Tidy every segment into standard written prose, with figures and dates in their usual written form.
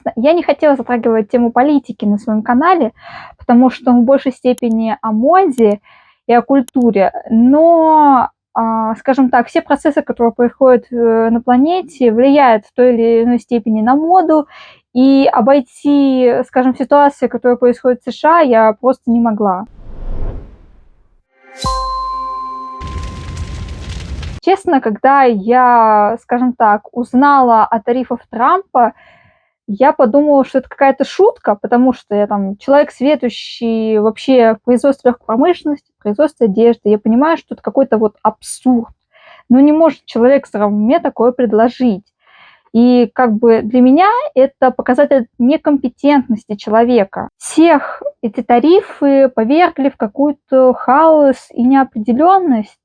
честно, я не хотела затрагивать тему политики на своем канале, потому что он в большей степени о моде и о культуре. Но, скажем так, все процессы, которые происходят, на планете, влияют в той или иной степени на моду, и обойти, скажем, ситуацию, которая происходит в США, я просто не могла. Честно, когда я, скажем так, узнала о тарифах Трампа, я подумала, что это какая-то шутка, потому что я там человек, сведущий вообще в производстве легкой промышленности, в производстве одежды. Я понимаю, что это какой-то вот абсурд. Ну не может человек в здравом уме такое предложить. И как бы для меня это показатель некомпетентности человека. Всех эти тарифы повергли в какую-то хаос и неопределенность,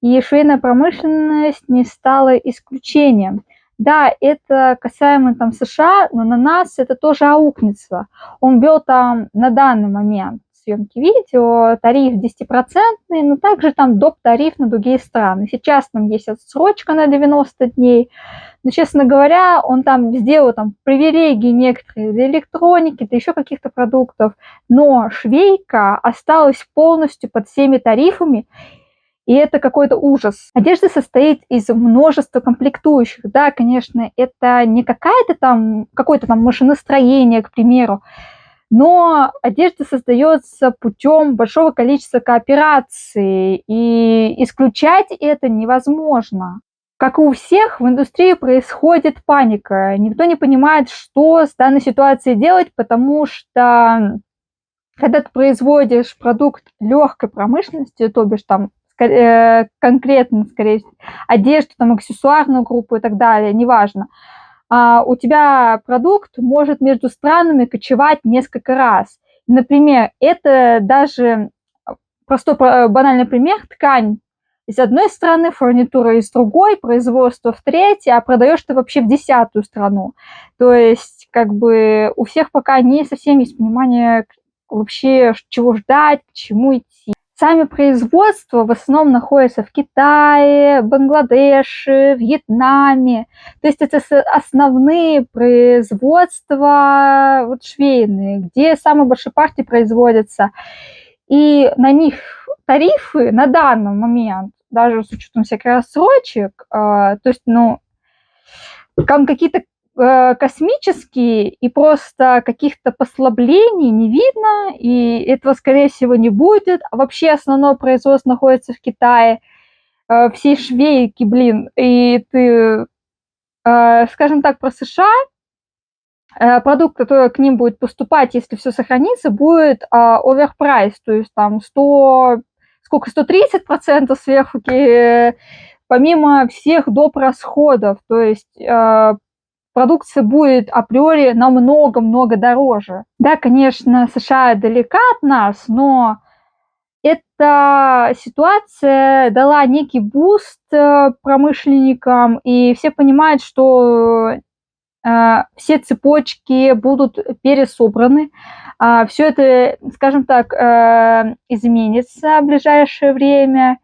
и швейная промышленность не стала исключением. Да, это касаемо там США, но на нас это тоже аукнется. Он ввел там на данный момент съемки видео тариф 10%, но также там доп. Тариф на другие страны. Сейчас там есть отсрочка на 90 дней. Но, честно говоря, он там сделал там привилегии некоторые для электроники, для еще каких-то продуктов, но швейка осталась полностью под всеми тарифами, и это какой-то ужас. Одежда состоит из множества комплектующих. Да, конечно, это не какая-то там, какое-то там машиностроение, к примеру, но одежда создается путем большого количества коопераций, и исключать это невозможно. Как и у всех, в индустрии происходит паника. Никто не понимает, что с данной ситуацией делать, потому что когда ты производишь продукт легкой промышленности, то бишь там конкретно, скорее всего, одежду, там, аксессуарную группу и так далее, неважно, у тебя продукт может между странами кочевать несколько раз. Например, это даже простой банальный пример: ткань из одной страны, фурнитура из другой, производство в третьей, а продаешь ты вообще в 10-ю страну. То есть как бы у всех пока не совсем есть понимание вообще, чего ждать, к чему идти. Сами производства в основном находятся в Китае, Бангладеше, Вьетнаме. То есть это основные производства вот швейные, где самые большие партии производятся. И на них тарифы на данный момент, даже с учетом всяких рассрочек, то есть, ну, там какие-то космические, и просто каких-то послаблений не видно, и этого, скорее всего, не будет. А вообще основное производство находится в Китае, все швейки, блин, и ты, скажем так, про США, продукт, который к ним будет поступать, если все сохранится, будет оверпрайс, то есть там 130% сверху, помимо всех доп. Расходов, то есть продукция будет априори намного-много дороже. Да, конечно, США далека от нас, но эта ситуация дала некий буст промышленникам, и все понимают, что все цепочки будут пересобраны, все это, скажем так, изменится в ближайшее время.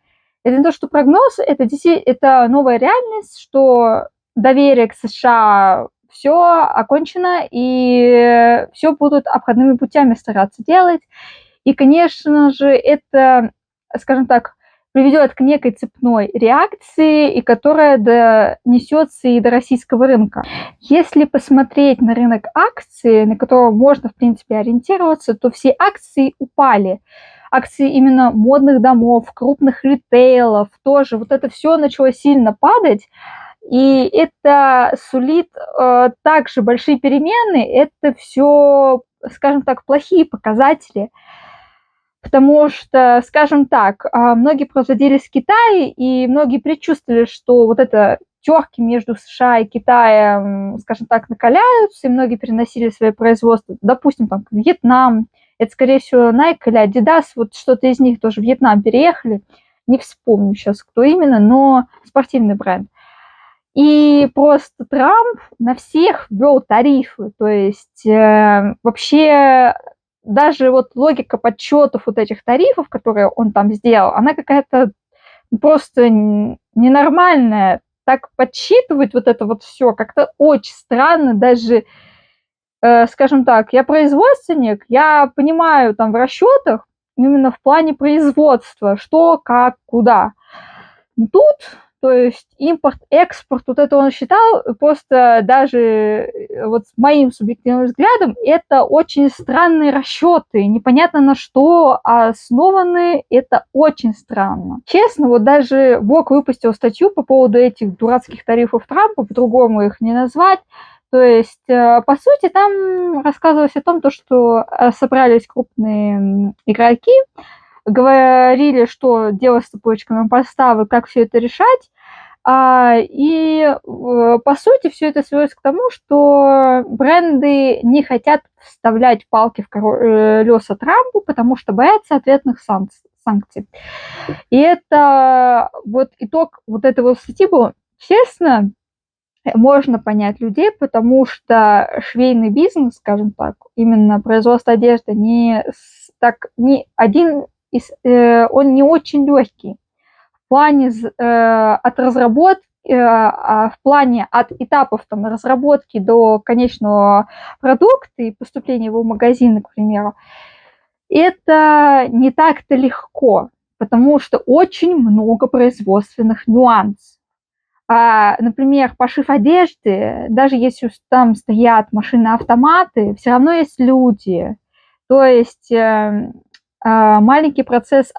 Это не то, что прогноз, это новая реальность, что доверие к США все окончено, и все будут обходными путями стараться делать. И, конечно же, это, скажем так, приведет к некой цепной реакции, и которая донесется и до российского рынка. Если посмотреть на рынок акций, на который можно, в принципе, ориентироваться, то все акции упали. Акции именно модных домов, крупных ритейлов тоже. Вот это все начало сильно падать, и это сулит также большие перемены. Это все, скажем так, плохие показатели. Потому что, скажем так, многие производились в Китае, и многие предчувствовали, что вот это терки между США и Китаем, скажем так, накаляются, и многие переносили свои производства, допустим, там, в Вьетнам. Это, скорее всего, Nike или Adidas, вот что-то из них тоже в Вьетнам переехали. Не вспомню сейчас, кто именно, но спортивный бренд. И просто Трамп на всех ввел тарифы, то есть вообще даже вот логика подсчетов вот этих тарифов, которые он там сделал, она какая-то просто ненормальная. Так подсчитывать вот это вот все как-то очень странно, даже скажем так, я производственник, я понимаю там в расчетах именно в плане производства, что, как, куда. Тут, то есть импорт, экспорт, вот это он считал, просто даже вот с моим субъективным взглядом, это очень странные расчеты, непонятно на что основаны, это очень странно. Честно, вот даже Бог выпустил статью по поводу этих дурацких тарифов Трампа, по-другому их не назвать. То есть, по сути, там рассказывалось о том, что собрались крупные игроки, говорили, что делать с цепочками поставок, как все это решать. По сути, все это свелось к тому, что бренды не хотят вставлять палки в колеса Трампу, потому что боятся ответных санкций. И это вот итог вот этого статьи был. Честно, можно понять людей, потому что швейный бизнес, скажем так, именно производство одежды, не один он не очень легкий. В плане от разработки, в плане от этапов там, разработки до конечного продукта и поступления его в магазины, к примеру, это не так-то легко, потому что очень много производственных нюансов. Например, пошив одежды, даже если там стоят машины-автоматы, все равно есть люди. То есть маленький процесс,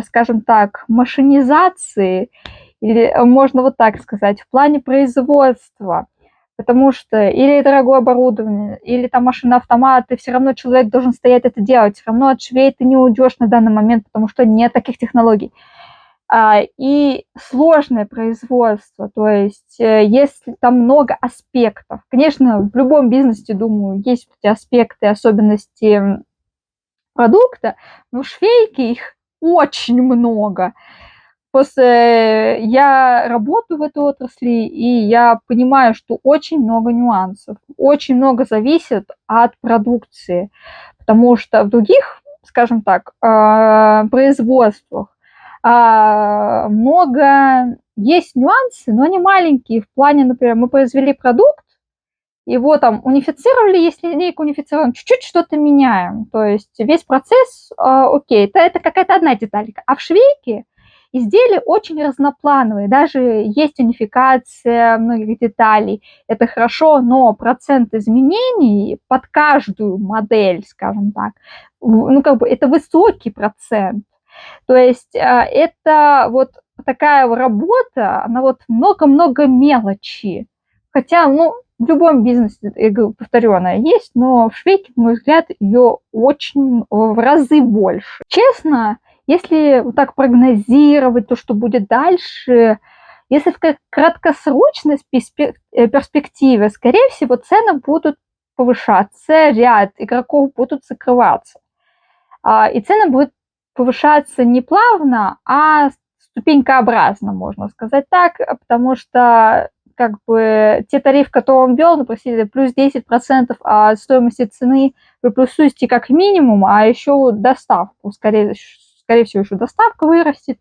скажем так, машинизации, или можно вот так сказать, в плане производства, потому что или дорогое оборудование, или там машины-автоматы, все равно человек должен стоять это делать, все равно от швей ты не уйдешь на данный момент, потому что нет таких технологий. И сложное производство, то есть если там много аспектов. Конечно, в любом бизнесе, думаю, есть эти аспекты, особенности продукта, но швейки их очень много. Просто я работаю в этой отрасли, и я понимаю, что очень много нюансов, очень много зависит от продукции, потому что в других, скажем так, производствах много есть нюансы, но они маленькие. В плане, например, мы произвели продукт, его там унифицировали, если линейку унифицируем, чуть-чуть что-то меняем. То есть весь процесс, окей, это какая-то одна деталька. А в швейке изделия очень разноплановые. Даже есть унификация многих деталей. Это хорошо, но процент изменений под каждую модель, скажем так, это высокий процент. То есть это вот такая работа, она вот много-много мелочи. Хотя, в любом бизнесе, я говорю, повторю, она есть, но в швейке, на мой взгляд, ее очень в разы больше. Честно, если вот так прогнозировать то, что будет дальше, если в краткосрочной перспективе, скорее всего, цены будут повышаться, ряд игроков будут закрываться. И цены будут повышаться не плавно, а ступенькообразно, можно сказать так, потому что как бы те тарифы, которые он ввел, например, плюс 10% от стоимости цены, вы плюсуете как минимум, а еще доставку, скорее всего, еще доставка вырастет,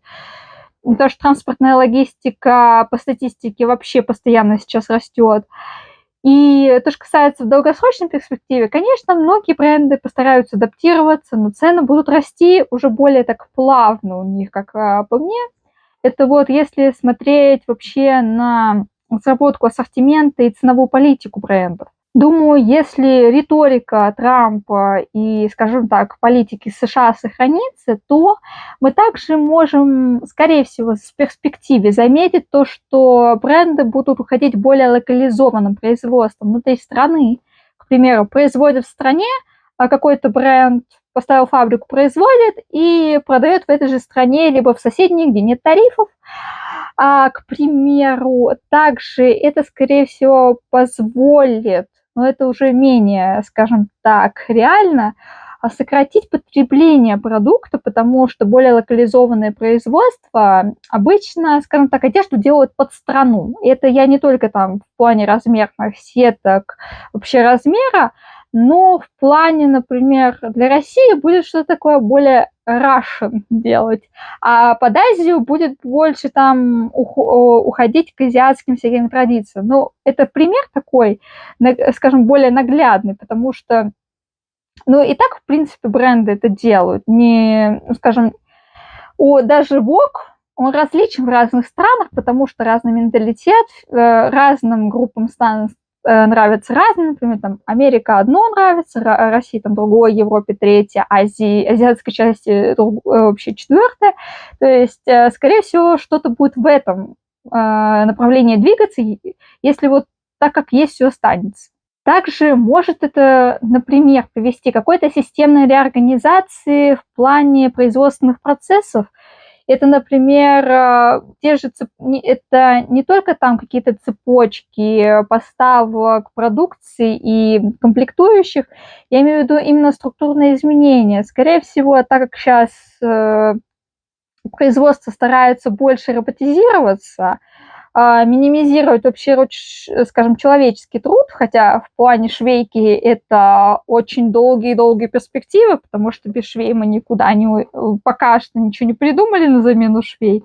потому что транспортная логистика по статистике вообще постоянно сейчас растет. И то, что касается в долгосрочной перспективе, конечно, многие бренды постараются адаптироваться, но цены будут расти уже более так плавно у них, как по мне. Это вот если смотреть вообще на разработку ассортимента и ценовую политику брендов. Думаю, если риторика Трампа и, скажем так, политики США сохранится, то мы также можем, скорее всего, в перспективе заметить то, что бренды будут уходить более локализованным производством внутри страны. К примеру, производят в стране, а какой-то бренд поставил фабрику, производит и продает в этой же стране, либо в соседней, где нет тарифов. К примеру, также это, скорее всего, позволит, но это уже менее, скажем так, реально, сократить потребление продукта, потому что более локализованное производство обычно, скажем так, одежду делают под страну. И это я не только там в плане размерных сеток, вообще размера, Но в плане, например, для России будет что-то такое более Russian делать, а под Азию будет больше там уходить к азиатским всяким традициям. Ну, это пример такой, скажем, более наглядный, потому что, ну, и так, в принципе, бренды это делают. Не, ну, скажем, даже Vogue, он различен в разных странах, потому что разный менталитет, разным группам стран нравится разное. Например, там Америка одно нравится, Россия там другое, Европе третье, азиатской части вообще четвертое. То есть, скорее всего, что-то будет в этом направлении двигаться, если вот так, как есть, все останется. Также может это, например, привести к какой-то системной реорганизации в плане производственных процессов. Это, например, те же это не только там какие-то цепочки поставок продукции и комплектующих, я имею в виду именно структурные изменения. Скорее всего, так как сейчас производство старается больше роботизироваться, минимизировать вообще, скажем, человеческий труд, хотя в плане швейки это очень долгие-долгие перспективы, потому что без швей мы никуда не, пока что ничего не придумали на замену швей,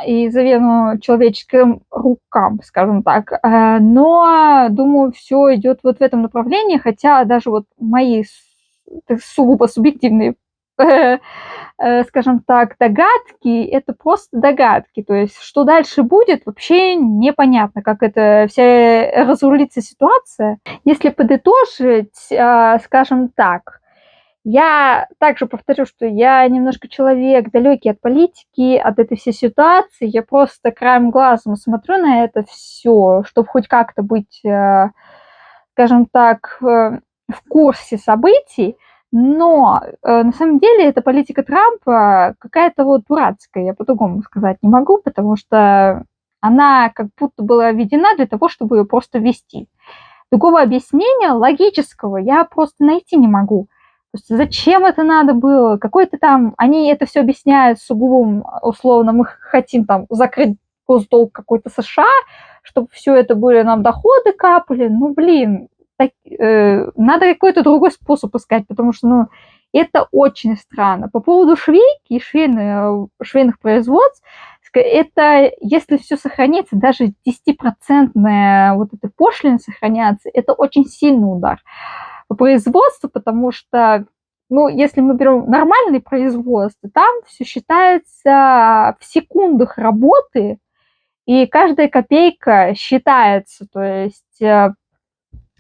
и замену человеческим рукам, скажем так. Но, думаю, все идет вот в этом направлении, хотя даже вот мои сугубо субъективные скажем так, догадки, это просто догадки. То есть что дальше будет, вообще непонятно, как это вся разрулится ситуация. Если подытожить, скажем так, я также повторю, что я немножко человек далекий от политики, от этой всей ситуации. Я просто краем глаза смотрю на это все, чтобы хоть как-то быть, скажем так, в курсе событий. Но на самом деле эта политика Трампа какая-то вот дурацкая, я по-другому сказать не могу, потому что она как будто была введена для того, чтобы ее просто ввести. Другого объяснения логического я просто найти не могу. То есть зачем это надо было? Какой-то там... Они это все объясняют сугубым, условно, мы хотим там закрыть госдолг какой-то США, чтобы все это были нам доходы капали. Ну, блин, надо какой-то другой способ искать, потому что, ну, это очень странно. По поводу швейки и швейных производств, это, если все сохранится, даже 10% вот эта пошлина сохраняться, это очень сильный удар по производству, потому что, ну, если мы берем нормальное производство, там все считается в секундах работы, и каждая копейка считается, то есть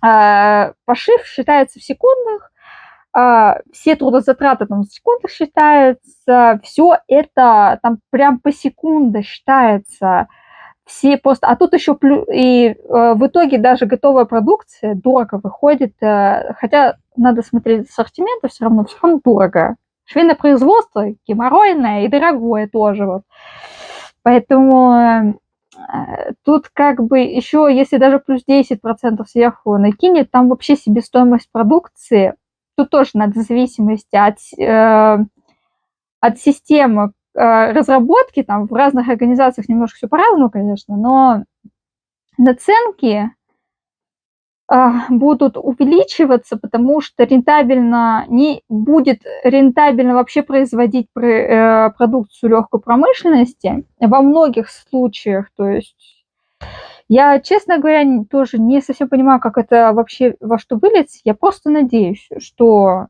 пошив считается в секундах, все трудозатраты там в секундах считаются, все это там прям по секунде считается. Все просто, а тут еще и в итоге даже готовая продукция дорого выходит, хотя надо смотреть ассортимент, все равно дорого. Швейное производство геморройное и дорогое тоже вот. Поэтому тут как бы еще, если даже плюс 10% сверху накинет, там вообще себестоимость продукции, тут тоже надо в зависимости от системы разработки, там в разных организациях немножко все по-разному, конечно, но наценки будут увеличиваться, потому что не будет рентабельно вообще производить продукцию легкой промышленности во многих случаях. То есть я, честно говоря, тоже не совсем понимаю, как это вообще во что выльется. Я просто надеюсь, что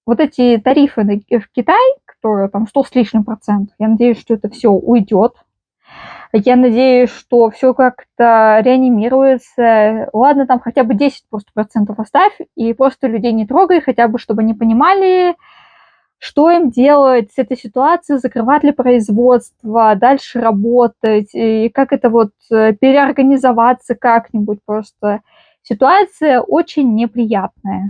вот эти тарифы в Китай, которые там 100 с лишним процентов, я надеюсь, что это все уйдет. Я надеюсь, что все как-то реанимируется. Ладно, там хотя бы 10 просто процентов оставь, и просто людей не трогай, хотя бы чтобы они понимали, что им делать с этой ситуацией, закрывать ли производство, дальше работать, и как это вот переорганизоваться как-нибудь просто. Ситуация очень неприятная.